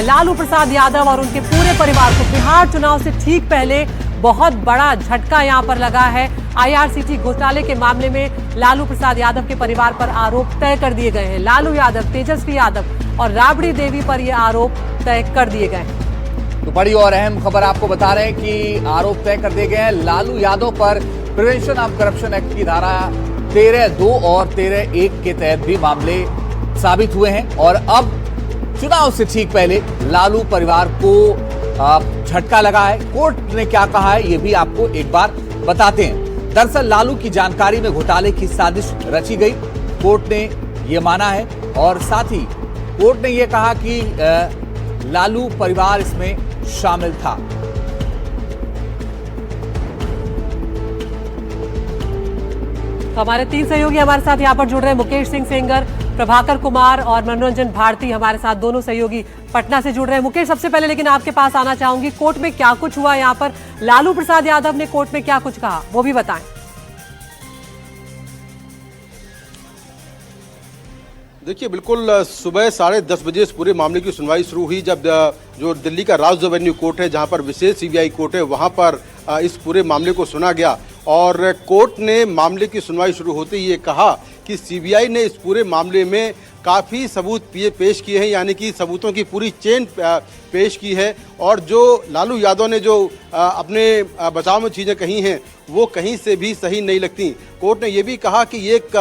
लालू प्रसाद यादव और उनके पूरे परिवार को बिहार चुनाव से ठीक पहले बहुत बड़ा झटका यहां पर लगा है। आईआरसीटी घोटाले के मामले में लालू प्रसाद यादव के परिवार पर आरोप तय कर दिए गए हैं। लालू यादव, तेजस्वी यादव और राबड़ी देवी पर ये आरोप तय कर दिए गए हैं। तो बड़ी और अहम खबर आपको बता रहे हैं कि आरोप तय कर दिए गए हैं। लालू यादव पर प्रिवेंशन ऑफ करप्शन एक्ट की धारा 13(2) और 13(1) के तहत भी मामले साबित हुए हैं और अब चुनाव से ठीक पहले लालू परिवार को झटका लगा है। कोर्ट ने क्या कहा है ये भी आपको एक बार बताते हैं। दरअसल लालू की जानकारी में घोटाले की साजिश रची गई, कोर्ट ने यह माना है और साथ ही कोर्ट ने यह कहा कि लालू परिवार इसमें शामिल था। तो हमारे 3 सहयोगी हमारे साथ यहां पर जुड़ रहे हैं। मुकेश सिंह सेंगर, प्रभाकर कुमार और मनोरंजन भारती हमारे साथ, दोनों सहयोगी पटना से जुड़ रहे हैं। मुकेश, सबसे पहले लेकिन आपके पास आना चाहूंगी, कोर्ट में क्या कुछ हुआ यहाँ पर? लालू प्रसाद यादव ने कोर्ट में क्या कुछ कहा वो भी बताएं। देखिए, बिल्कुल सुबह 10:30 बजे इस पूरे मामले की सुनवाई शुरू हुई, जब जो दिल्ली का राज एवेन्यू कोर्ट है, जहां पर विशेष सीबीआई कोर्ट है, वहां पर इस पूरे मामले को सुना गया और कोर्ट ने मामले की सुनवाई शुरू होते ही ये कहा कि सीबीआई ने इस पूरे मामले में काफ़ी सबूत पेश किए हैं, यानी कि सबूतों की पूरी चेन पेश की है और जो लालू यादव ने जो अपने बचाव में चीज़ें कही हैं वो कहीं से भी सही नहीं लगती। कोर्ट ने यह भी कहा कि ये एक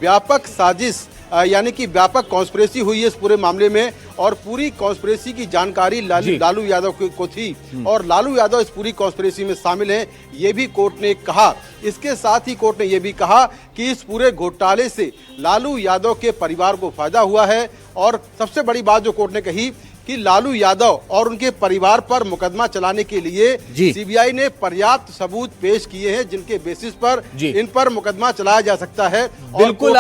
व्यापक साजिश यानी कि व्यापक कॉन्स्पिरेसी हुई है इस पूरे मामले में और पूरी कॉन्स्पिरेसी की जानकारी लालू यादव को थी और लालू यादव इस पूरी कॉन्स्पिरेसी में शामिल हैं, ये भी कोर्ट ने कहा। इसके साथ ही कोर्ट ने यह भी कहा कि इस पूरे घोटाले से लालू यादव के परिवार को फायदा हुआ है और सबसे बड़ी बात जो कोर्ट ने कही कि लालू यादव और उनके परिवार पर मुकदमा चलाने के लिए सीबीआई ने पर्याप्त सबूत पेश किए हैं जिनके बेसिस पर इन पर मुकदमा चलाया जा सकता है। बिल्कुल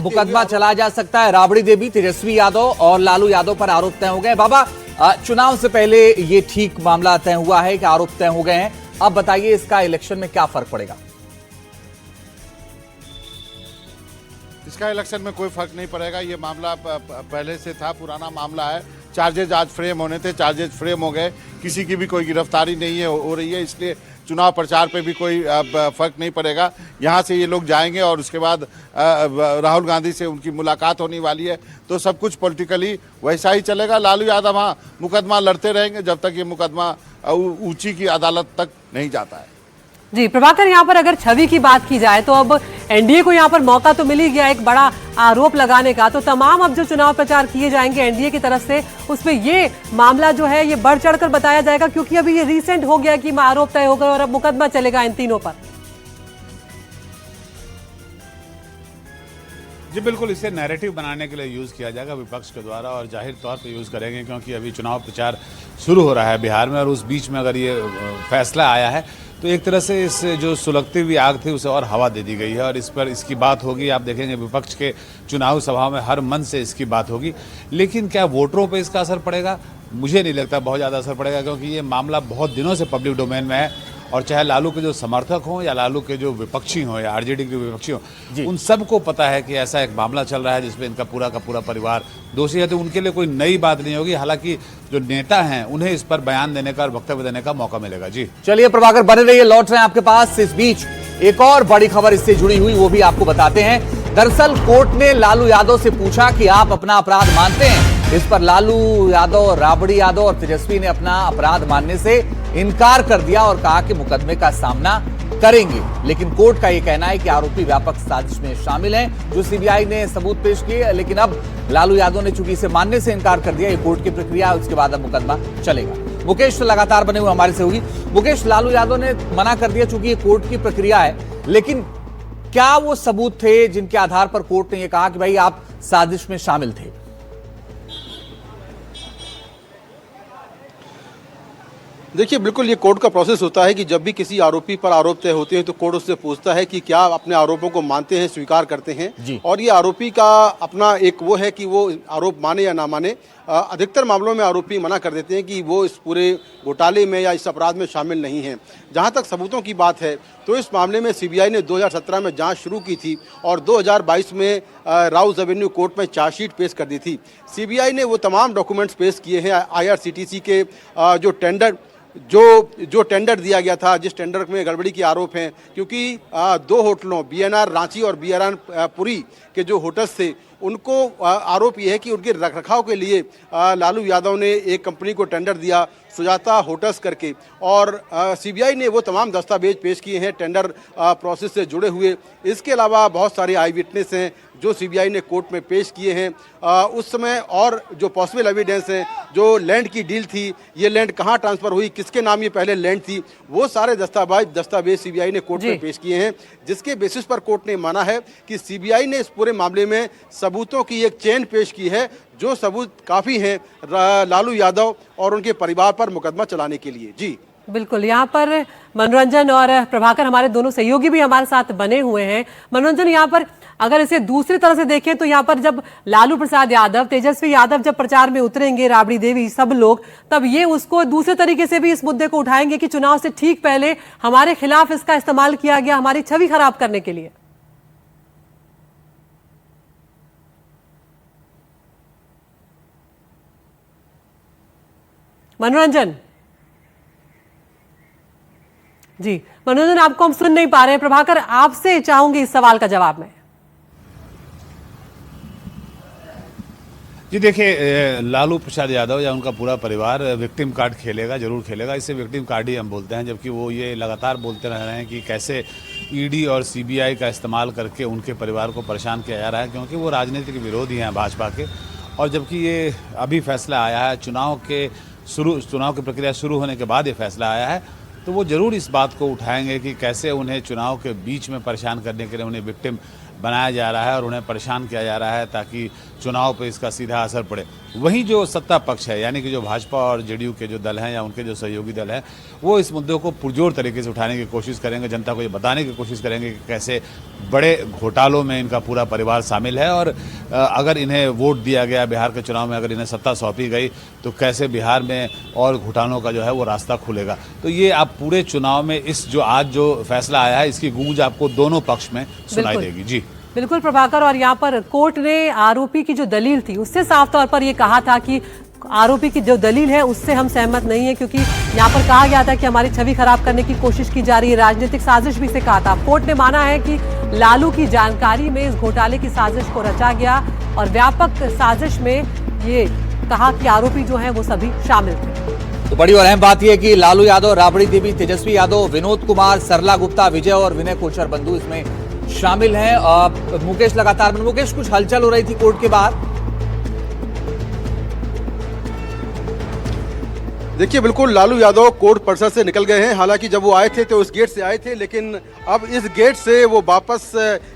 मुकदमा चलाया जा सकता है। राबड़ी देवी, तेजस्वी यादव और लालू यादव पर आरोप तय हो गए। बाबा, चुनाव से पहले ये ठीक मामला तय हुआ है कि आरोप तय हो गए हैं, अब बताइए इसका इलेक्शन में क्या फर्क पड़ेगा? इसका इलेक्शन में कोई फर्क नहीं पड़ेगा। ये मामला पहले से था, पुराना मामला है। चार्जेज आज फ्रेम होने थे, चार्जेज फ्रेम हो गए, किसी की भी कोई गिरफ्तारी नहीं है हो रही है, इसलिए चुनाव प्रचार पे भी कोई फर्क नहीं पड़ेगा। यहाँ से ये लोग जाएंगे और उसके बाद राहुल गांधी से उनकी मुलाकात होने वाली है, तो सब कुछ पॉलिटिकली वैसा ही चलेगा। लालू यादव हाँ मुकदमा लड़ते रहेंगे जब तक ये मुकदमा ऊंची की अदालत तक नहीं जाता है। जी प्रभाकर, यहाँ पर अगर छवि की बात की जाए तो अब एनडीए को यहाँ पर मौका तो मिल ही गया एक बड़ा आरोप लगाने का, तो तमाम अब जो चुनाव प्रचार किए जाएंगे एनडीए की तरफ से उसमें ये मामला जो है ये बढ़ चढ़कर बताया जाएगा, क्योंकि अभी ये रिसेंट हो गया कि आरोप तय हो गए और अब मुकदमा चलेगा इन तीनों पर। जी बिल्कुल, इसे नैरेटिव बनाने के लिए यूज़ किया जाएगा विपक्ष के द्वारा और जाहिर तौर पे यूज़ करेंगे क्योंकि अभी चुनाव प्रचार शुरू हो रहा है बिहार में और उस बीच में अगर ये फैसला आया है तो एक तरह से इस जो सुलगती हुई आग थी उसे और हवा दे दी गई है और इस पर इसकी बात होगी। आप देखेंगे विपक्ष के चुनाव सभा में हर मन से इसकी बात होगी, लेकिन क्या वोटरों पे इसका असर पड़ेगा? मुझे नहीं लगता बहुत ज़्यादा असर पड़ेगा, क्योंकि ये मामला बहुत दिनों से पब्लिक डोमेन में है और चाहे लालू के जो समर्थक हों या लालू के जो विपक्षी हों या आरजेडी के विपक्षी हों, उन सबको पता है कि ऐसा एक मामला चल रहा है जिसमें इनका पूरा का पूरा परिवार दोषी है, तो उनके लिए कोई नई बात नहीं होगी। हालांकि जो नेता हैं उन्हें इस पर बयान देने का और वक्तव्य देने का मौका मिलेगा। जी चलिए प्रभाकर बने रहिए, लौट रहे हैं आपके पास। इस बीच एक और बड़ी खबर इससे जुड़ी हुई वो भी आपको बताते हैं। दरअसल कोर्ट ने लालू यादव से पूछा कि आप अपना अपराध मानते हैं। इस पर लालू यादव, राबड़ी यादव और तेजस्वी ने अपना अपराध मानने से इनकार कर दिया और कहा कि मुकदमे का सामना करेंगे, लेकिन कोर्ट का यह कहना है कि आरोपी व्यापक साजिश में शामिल हैं, जो सीबीआई ने सबूत पेश किए। लेकिन अब लालू यादव ने चूंकि इसे मानने से इनकार कर दिया, ये कोर्ट की प्रक्रिया है, उसके बाद अब मुकदमा चलेगा। मुकेश लगातार बने हुए हमारे से होगी। मुकेश, लालू यादव ने मना कर दिया चूंकि ये कोर्ट की प्रक्रिया है, लेकिन क्या वो सबूत थे जिनके आधार पर कोर्ट ने यह कहा कि भाई आप साजिश में शामिल थे? देखिए, बिल्कुल ये कोर्ट का प्रोसेस होता है कि जब भी किसी आरोपी पर आरोप तय होते हैं तो कोर्ट उससे पूछता है कि क्या अपने आरोपों को मानते हैं, स्वीकार करते हैं। और ये आरोपी का अपना एक वो है कि वो आरोप माने या ना माने। अधिकतर मामलों में आरोपी मना कर देते हैं कि वो इस पूरे घोटाले में या इस अपराध में शामिल नहीं हैं। जहां तक सबूतों की बात है तो इस मामले में सीबीआई ने 2017 में जांच शुरू की थी और 2022 में राउज एवेन्यू कोर्ट में चार्जशीट पेश कर दी थी। सीबीआई ने वो तमाम डॉक्यूमेंट्स पेश किए हैं आईआरसीटीसी के जो टेंडर दिया गया था, जिस टेंडर में गड़बड़ी के आरोप हैं, क्योंकि 2 होटलों बीएनआर रांची और बीएनआर पुरी के जो होटल्स थे उनको आरोप ये है कि उनके रखरखाव के लिए लालू यादव ने एक कंपनी को टेंडर दिया सुजाता होटल्स करके, और सीबीआई ने वो तमाम दस्तावेज पेश किए हैं टेंडर प्रोसेस से जुड़े हुए। इसके अलावा बहुत सारे आई विटनेस हैं जो सीबीआई ने कोर्ट में पेश किए हैं उस समय, और जो पॉसिबल एविडेंस हैं, जो लैंड की डील थी, ये लैंड कहाँ ट्रांसफ़र हुई, किसके नाम ये पहले लैंड थी, वो सारे दस्तावेज सीबीआई ने कोर्ट में पेश किए हैं, जिसके बेसिस पर कोर्ट ने माना है कि सीबीआई ने इस पूरे मामले में सबूतों की एक चेन पेश की है, जो सबूत काफ़ी हैं लालू यादव और उनके परिवार पर मुकदमा चलाने के लिए। जी बिल्कुल, यहाँ पर मनोरंजन और प्रभाकर हमारे दोनों सहयोगी भी हमारे साथ बने हुए हैं। मनोरंजन, यहाँ पर अगर इसे दूसरी तरह से देखें तो यहाँ पर जब लालू प्रसाद यादव, तेजस्वी यादव जब प्रचार में उतरेंगे, राबड़ी देवी, सब लोग, तब ये उसको दूसरे तरीके से भी इस मुद्दे को उठाएंगे कि चुनाव से ठीक पहले हमारे खिलाफ इसका इस्तेमाल किया गया हमारी छवि खराब करने के लिए। मनोरंजन जी, मनोरंजन आपको हम सुन नहीं पा रहे हैं। प्रभाकर, आपसे चाहूंगी इस सवाल का जवाब में। जी देखिए, लालू प्रसाद यादव या उनका पूरा परिवार विक्टिम कार्ड खेलेगा, जरूर खेलेगा। इसे विक्टिम कार्ड ही हम बोलते हैं, जबकि वो ये लगातार बोलते रह रहे हैं कि कैसे ईडी और सीबीआई का इस्तेमाल करके उनके परिवार को परेशान किया जा रहा है, क्योंकि वो राजनीतिक विरोधी हैं भाजपा के। और जबकि ये अभी फैसला आया है, चुनाव की प्रक्रिया शुरू होने के बाद ये फैसला आया है, तो वो ज़रूर इस बात को उठाएंगे कि कैसे उन्हें चुनाव के बीच में परेशान करने के लिए उन्हें विक्टिम बनाया जा रहा है और उन्हें परेशान किया जा रहा है ताकि चुनाव पे इसका सीधा असर पड़े। वहीं जो सत्ता पक्ष है, यानी कि जो भाजपा और जेडीयू के जो दल हैं या उनके जो सहयोगी दल हैं, वो इस मुद्दे को पुरजोर तरीके से उठाने की कोशिश करेंगे, जनता को ये बताने की कोशिश करेंगे कि कैसे बड़े घोटालों में इनका पूरा परिवार शामिल है, और अगर इन्हें वोट दिया गया बिहार के चुनाव में, अगर इन्हें सत्ता सौंपी गई, तो कैसे बिहार में और घोटालों का जो है वो रास्ता खुलेगा। तो ये आप पूरे चुनाव में इस जो आज जो फैसला आया है, इसकी गूंज आपको दोनों पक्ष में सुनाई देगी। जी बिल्कुल प्रभाकर, और यहाँ पर कोर्ट ने आरोपी की जो दलील थी उससे साफ तौर पर ये कहा था कि आरोपी की जो दलील है उससे हम सहमत नहीं है, क्योंकि यहाँ पर कहा गया था कि हमारी छवि खराब करने की कोशिश की जा रही है, राजनीतिक साजिश भी से कहा था। कोर्ट ने माना है कि लालू की जानकारी में इस घोटाले की साजिश को रचा गया और व्यापक साजिश में ये कहा कि आरोपी जो है वो सभी शामिल थे। तो बड़ी और अहम बात यह कि लालू यादव, राबड़ी देवी, तेजस्वी यादव, विनोद कुमार, सरला गुप्ता, विजय और विनय कोचर बंधु इसमें शामिल हैं। मुकेश लगातार, मुकेश कुछ हलचल हो रही थी कोर्ट के बाहर। देखिए, बिल्कुल लालू यादव कोर्ट परिसर से निकल गए हैं। हालांकि जब वो आए थे तो उस गेट से आए थे, लेकिन अब इस गेट से वो वापस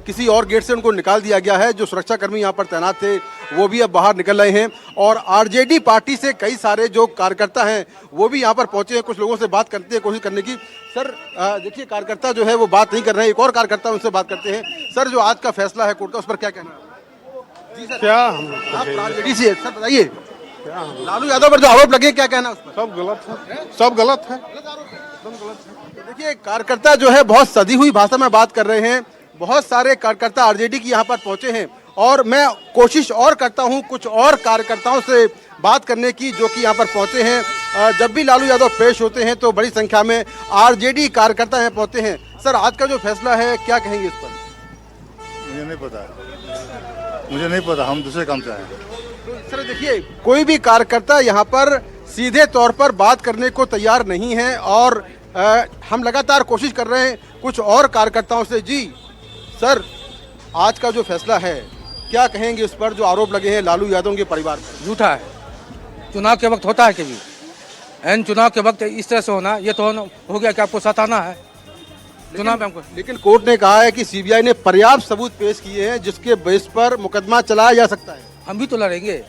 किसी और गेट से उनको निकाल दिया गया है। जो सुरक्षाकर्मी यहाँ पर तैनात थे वो भी अब बाहर निकल रहे हैं, और आरजेडी पार्टी से कई सारे जो कार्यकर्ता हैं वो भी यहाँ पर पहुंचे हैं। कुछ लोगों से बात करते हैं, कोशिश करने की। सर देखिए, कार्यकर्ता जो है वो बात नहीं कर रहे हैं, एक और कार्यकर्ता उनसे बात करते हैं। सर, जो आज का फैसला है कोर्ट का, उस पर क्या कहना है? जी सर, क्या आप आरजेडी से, सर बताइए, लालू यादव पर जो आरोप लगे क्या कहना है उस पर? सब गलत है, सब गलत है। देखिए, कार्यकर्ता जो है बहुत सदी हुई भाषा में बात कर रहे हैं। बहुत सारे कार्यकर्ता आरजेडी की यहाँ पर पहुंचे हैं, और मैं कोशिश और करता हूं कुछ और कार्यकर्ताओं से बात करने की जो कि यहाँ पर पहुंचे हैं। जब भी लालू यादव पेश होते हैं तो बड़ी संख्या में आरजेडी कार्यकर्ता यहाँ पहुंचे हैं। सर, आज का जो फैसला है क्या कहेंगे इस पर? मुझे नहीं पता, हम दूसरे काम से आए हैं। सर देखिए, कोई भी कार्यकर्ता यहाँ पर सीधे तौर पर बात करने को तैयार नहीं है, और हम लगातार कोशिश कर रहे हैं कुछ और कार्यकर्ताओं से। जी सर, आज का जो फैसला है क्या कहेंगे इस पर, जो आरोप लगे हैं लालू यादव के परिवार पर? झूठा है। चुनाव के वक्त होता है कभी, एन चुनाव के वक्त इस तरह से होना, ये तो हो गया कि आपको सताना है चुनाव में हमको। लेकिन कोर्ट ने कहा है कि सीबीआई ने पर्याप्त सबूत पेश किए हैं जिसके बेस पर मुकदमा चलाया जा सकता है। हम भी तो लड़ेंगे,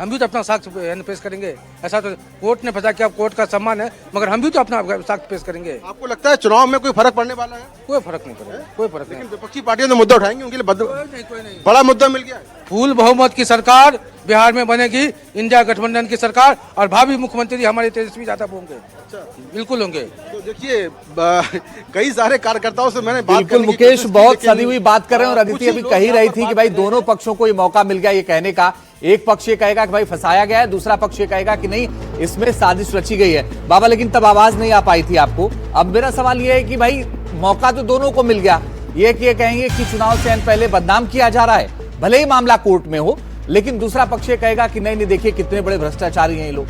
हम भी तो अपना साक्ष्य पेश करेंगे। ऐसा तो कोर्ट ने फंसा कि आप कोर्ट का सम्मान है, मगर हम भी तो अपना साक्ष्य पेश करेंगे। आपको लगता है चुनाव में कोई फर्क पड़ने वाला है? कोई फर्क नहीं पड़ेगा, कोई फर्क नहीं। विपक्षी पार्टियां तो मुद्दा उठाएंगी, उनके लिए कोई नहीं। बड़ा मुद्दा मिल गया है। फुल बहुमत की सरकार बिहार में बनेगी इंडिया गठबंधन की सरकार और भावी मुख्यमंत्री हमारे तेजस्वी यादव होंगे। बिल्कुल होंगे। तो देखिए कई सारे कार्यकर्ताओं से मैंने बात बिल्कुल करने की मुकेश कोशिश की, बहुत लेकिन, सदी हुई बात कर रहे हैं और अदिति अभी कह ही रही थी कि भाई दोनों पक्षों को ये मौका मिल गया ये कहने का। एक पक्ष ये कहेगा कि भाई फंसाया गया है, दूसरा पक्ष ये कहेगा कि नहीं इसमें साजिश रची गई है। बाबा लेकिन तब आवाज नहीं आ पाई थी आपको। अब मेरा सवाल ये है कि भाई मौका तो दोनों को मिल गया, ये कहेंगे कि चुनाव से पहले बदनाम किया जा रहा है, भले ही मामला कोर्ट में हो, लेकिन दूसरा पक्ष ये कहेगा कि नहीं देखिए कितने बड़े भ्रष्टाचारी हैं ये लोग।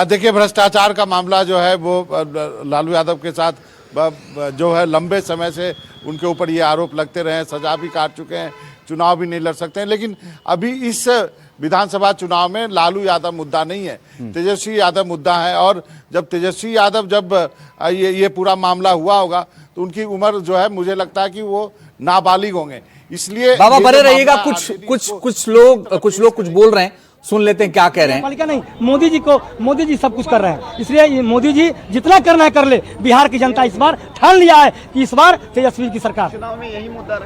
देखिए भ्रष्टाचार का मामला जो है वो लालू यादव के साथ जो है लंबे समय से उनके ऊपर ये आरोप लगते रहे हैं, सजा भी काट चुके हैं, चुनाव भी नहीं लड़ सकते हैं। लेकिन अभी इस विधानसभा चुनाव में लालू यादव मुद्दा नहीं है, तेजस्वी यादव मुद्दा है। और जब तेजस्वी यादव जब ये पूरा मामला हुआ होगा तो उनकी उम्र जो है मुझे लगता है कि वो नाबालिग होंगे। इसलिए बाबा बने रहिएगा। कुछ लोग कुछ बोल रहे हैं, सुन लेते हैं क्या कह रहे हैं। पालिका नहीं, मोदी जी सब कुछ कर रहे हैं, इसलिए ये मोदी जी जितना करना है कर ले। बिहार की जनता इस बार ठान लिया है कि इस बार तेजस्वी की सरकार। चुनाव में यही मुद्दा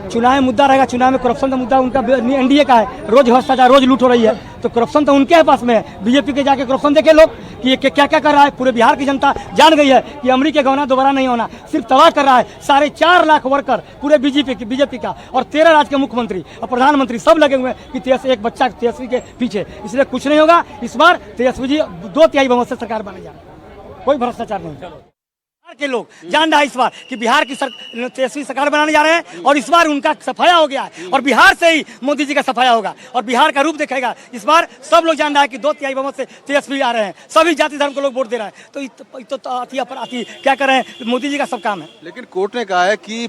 रहेगा। चुनाव में करप्शन का मुद्दा उनका एनडीए का है, रोज भ्रष्टाचार, रोज लूट हो रही है, तो करप्शन तो उनके पास में है। बीजेपी के जाके करप्शन देखे लोग कि ये क्या क्या कर रहा है। पूरे बिहार की जनता जान गई है कि अमरी के गहना दोबारा नहीं होना, सिर्फ तबाह कर रहा है। 4.5 लाख वर्कर पूरे बीजेपी का और 13 राज्य के मुख्यमंत्री और प्रधानमंत्री सब लगे हुए हैं कि एक बच्चा तेजस्वी के पीछे, इसलिए कुछ नहीं होगा। इस बार तेजस्वी जी 2/3 बहुमत से सरकार बने जा रही है, कोई भ्रष्टाचार नहीं। बिहार के लोग जान रहा है इस बार कि बिहार की तेजस्वी सरकार बनाने जा रहे हैं और इस बार उनका सफाया हो गया है और बिहार से ही मोदी जी का सफाया होगा और बिहार का रूप दिखेगा। इस बार सब लोग जान रहा है कि 2/3 बहुमत से तेजस्वी आ रहे हैं, सभी जाति धर्म को लोग वोट दे रहे हैं। तो आती क्या कर रहे हैं, मोदी जी का सब काम है। लेकिन कोर्ट ने कहा है कि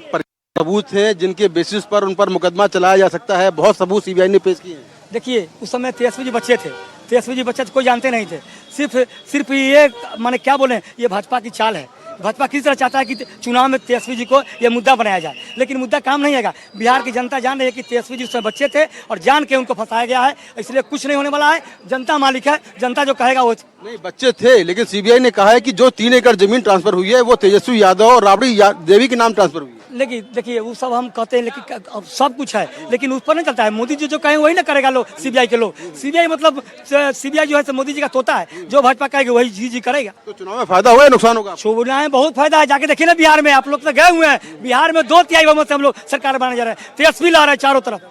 सबूत है जिनके बेसिस पर उन पर मुकदमा चलाया जा सकता है, बहुत सबूत सीबीआई ने पेश किए हैं। देखिए उस समय तेजस्वी जी बच्चे थे, कोई जानते नहीं थे। सिर्फ ये माने क्या बोले, ये भाजपा की चाल है। भाजपा किस तरह चाहता है कि चुनाव में तेजस्वी जी को ये मुद्दा बनाया जाए, लेकिन मुद्दा काम नहीं आएगा। बिहार की जनता जान रही है कि तेजस्वी जी उस समय बच्चे थे और जान के उनको फंसाया गया है, इसलिए कुछ नहीं होने वाला है। जनता मालिक है, जनता जो कहेगा वो। नहीं बच्चे थे, लेकिन सीबीआई ने कहा है कि जो 3 एकड़ जमीन ट्रांसफर हुई है वो तेजस्वी यादव और राबड़ी देवी के नाम ट्रांसफर हुई है। लेकिन देखिए वो सब हम कहते हैं, लेकिन अब सब कुछ है, लेकिन उस पर नहीं चलता है। मोदी जी जो कहें वही ना करेगा लोग, सीबीआई के लोग। सीबीआई मतलब सीबीआई जो है मोदी जी का तोता है, जो भाजपा कहेगा वही जी करेगा। तो चुनाव में फायदा हुआ है, नुकसान होगा? चुनाव में बहुत फायदा है, जाके देखिए ना बिहार में, आप लोग तो गए हुए हैं। बिहार में 2/3 बहुमत से हम लोग सरकार बनाने जा रहे हैं, तेजस्वी ला रहे हैं चारों तरफ।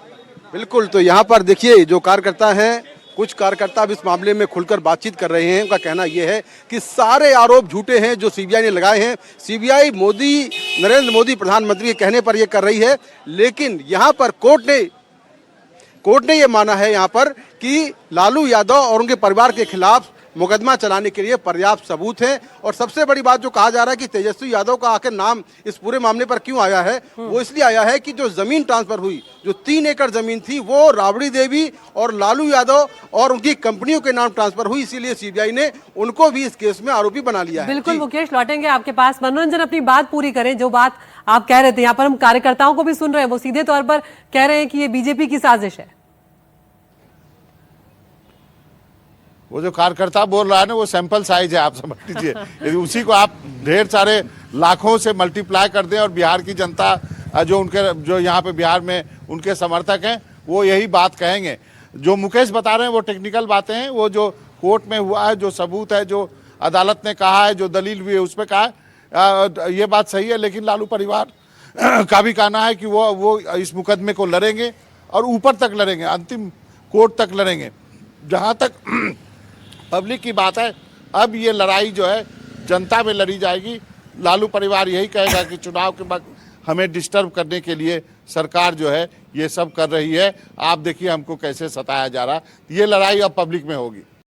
बिल्कुल। तो यहाँ पर देखिए जो कार्यकर्ता हैं, कुछ कार्यकर्ता अब इस मामले में खुलकर बातचीत कर रहे हैं। उनका कहना यह है कि सारे आरोप झूठे हैं जो सीबीआई ने लगाए हैं। सीबीआई नरेंद्र मोदी प्रधानमंत्री के कहने पर यह कर रही है, लेकिन यहाँ पर कोर्ट ने यह माना है यहाँ पर कि लालू यादव और उनके परिवार के खिलाफ मुकदमा चलाने के लिए पर्याप्त सबूत है। और सबसे बड़ी बात जो कहा जा रहा है कि तेजस्वी यादव का आखिर नाम इस पूरे मामले पर क्यों आया है, वो इसलिए आया है कि जो जमीन ट्रांसफर हुई, जो 3 एकड़ जमीन थी, वो राबड़ी देवी और लालू यादव और उनकी कंपनियों के नाम ट्रांसफर हुई, इसीलिए सीबीआई ने उनको भी इस केस में आरोपी बना लिया है। बिल्कुल मुकेश, लौटेंगे आपके पास। मनोरंजन अपनी बात पूरी करें। जो बात आप कह रहे थे, यहाँ पर हम कार्यकर्ताओं को भी सुन रहे हैं, वो सीधे तौर पर कह रहे हैं कि ये बीजेपी की साजिश है। वो जो कार्यकर्ता बोल रहा है ना, वो सैंपल साइज है, आप समझ लीजिए। यदि उसी को आप ढेर सारे लाखों से मल्टीप्लाई कर दें और बिहार की जनता जो यहाँ पे बिहार में उनके समर्थक हैं, वो यही बात कहेंगे। जो मुकेश बता रहे हैं वो टेक्निकल बातें हैं। वो जो कोर्ट में हुआ है, जो सबूत है, जो अदालत ने कहा है, जो दलील हुई है, उस पर कहा है, ये बात सही है। लेकिन लालू परिवार का भी कहना है कि वो इस मुकदमे को लड़ेंगे और ऊपर तक लड़ेंगे, अंतिम कोर्ट तक लड़ेंगे। जहाँ तक पब्लिक की बात है, अब ये लड़ाई जो है जनता में लड़ी जाएगी। लालू परिवार यही कहेगा कि चुनाव के वक्त हमें डिस्टर्ब करने के लिए सरकार जो है ये सब कर रही है, आप देखिए हमको कैसे सताया जा रहा है। ये लड़ाई अब पब्लिक में होगी।